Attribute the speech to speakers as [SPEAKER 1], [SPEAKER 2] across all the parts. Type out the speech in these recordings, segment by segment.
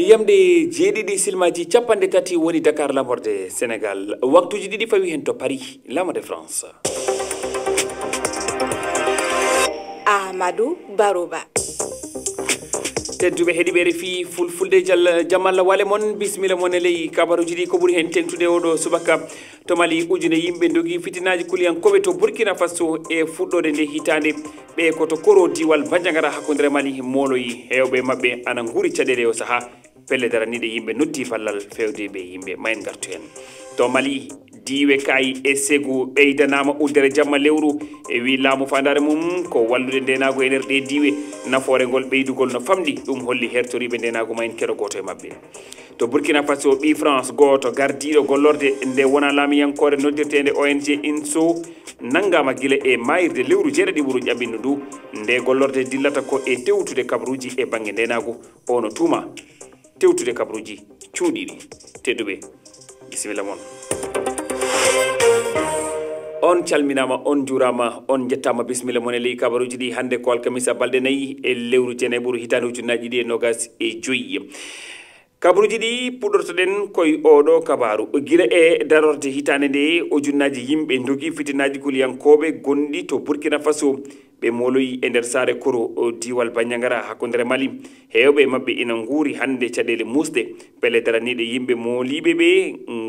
[SPEAKER 1] yamde jeeɗiɗi silmaji capanɗe tati woni Dakar lamorde Sénégal waktuji ɗiɗi fawi hen to Paris lamorde France.
[SPEAKER 2] Amadou Barouba.
[SPEAKER 1] tedduɓe heeɗiɓe refi fulfulde jamalla wale mon bisimilla mon e ley kabaruji ɗi ko ɓuuri hen tengtude oɗo subaka to Mali ujune yimɓe dogi fitinaji kuliyankoɓe to Burkina Faso e fuɗɗode nde hitande ɓe koto koro diwal Bandiagara hakkudere Mali moloyi hewɓe mabɓe ana guuri caɗele o saaha pelle daraniɗe yimɓe noddi ballal fewde ɓe yimɓe mayen gartu hen to Mali diwe kayi e segu ɓeydanama uddere jamma lewru e wi laamu fandare mum ko wallude ndenago e nder ɗe diwe nafoore ngol ɓeydugol no famɗi ɗum holli hertoriɓe ndenago ma en keɗo goto e mabɓe to Burkina Faso ɓi France goto gardiɗo gollorde nde wona laamiyankore noddirtede ONG INSO nangama guila e mayirde lewru jeeɗiɗi ɓuuru ƴaɓɓinno ndu nde gollorde dillata ko e tewtude kabruji e banggue ndenago ono tuuma tewtude kabruji cuuɗiɗi tedduɓe bisimilla moon on calminama on jurama on jettama bisimilla moon e ley kabaruji ɗi hande ko alkamisa balɗe 4 e lewru jeneɓuru hitande ujunnaji ɗiɗi e nogas e joyyi kabaruji ɗi puɗɗortoɗen koye oɗo kabaru guila e darorde hitande nde ujunnaji yimɓe dogi fitinaji kuliyankoɓe gonɗi to Burkina Faso ɓe moloyi e nder saare koro diwal Bandiagara hakkudere Mali hewɓe mabɓe ina guuri hande caɗele musɗe pelle daraniɗe yimɓe moliɓe ɓe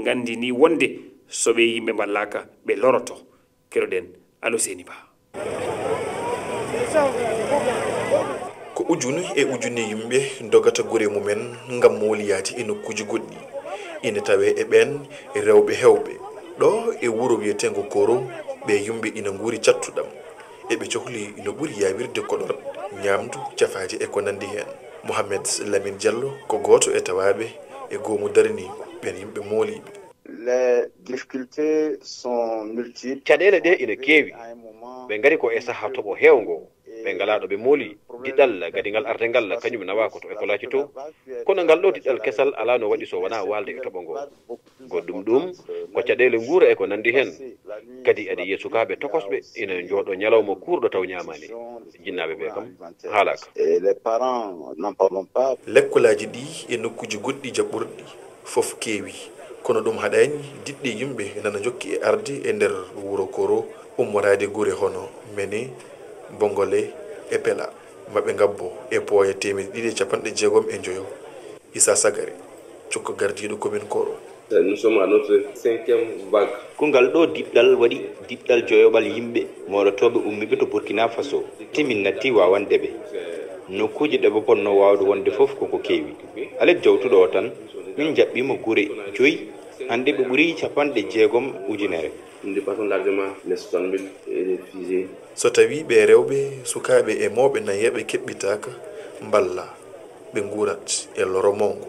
[SPEAKER 1] gandini wonde soɓe yimɓe ballaka ɓe loroto keɗoɗen Alo Seni Ba.
[SPEAKER 3] ko ujune e ujune yimɓe dogata gure mumen ngam moliyati e nokkuji goɗɗi ina tawe e ɓen rewɓe hewɓe ɗo e wuro wiyetengo Koro ɓe yimɓe ina guuri cattuɗam eɓe cohli no ɓuuri yawirde koɗor ñamdu cafaji e ko nandi hen Mohamed Lamine Diallo ko goto e tawaɓe e goomu darani ɓen yimɓe moliɓe.
[SPEAKER 4] Les difficultés sont multiples.
[SPEAKER 5] caɗele ɗe ina keewi ɓe ngari ko e saaha toɓo hewngo ɓe ngalaɗo ɓe mooli diɗɗal gadigal ardengal kañum nawa koto écolaji to kono ngal ɗo diɗɗal kesal ala no waɗi so wona walde e toɓo ngo goɗɗum ɗum ko caɗele guura e ko nandi hen kadi adi yiya sukaɓe tokosɓe ina jooɗo ñalawma kurɗo taw ñamani jinnaɓe ɓe kam haalaka
[SPEAKER 3] lekkolaji ɗi e nokkuji goɗɗi jaɓɓurɗi foof keewi kono ɗum haɗani diɗɗe yimɓe nana jokki e arde e nder wuro Koro ummorade guure hono Mene Bongole e Pela maɓe gabbo e pooye 250 e joyo Issa Sagare cokko gardiɗo commune Koro.
[SPEAKER 6] Nous sommes à notre 5e vague.
[SPEAKER 7] ko ngal ɗo diɓɗal waɗi diɓɗal joyoɓal yimɓe morotoɓe ummiɓe to Burkina Faso timin natti wawandeɓe nokkuji ɗe ɓe ponno wawde wonde foof koko keewi alet jawtuɗo o tan min jaɓɓima guure 5 hande ɓe ɓuuri 60 ujunere.
[SPEAKER 6] Nous dépassons largement les 60 000 réfugiés.
[SPEAKER 3] so tawi ɓe rewɓe sukaɓe e mawɓe nayeɓe keɓɓitaka mballa ɓe guurat e loro mawgo.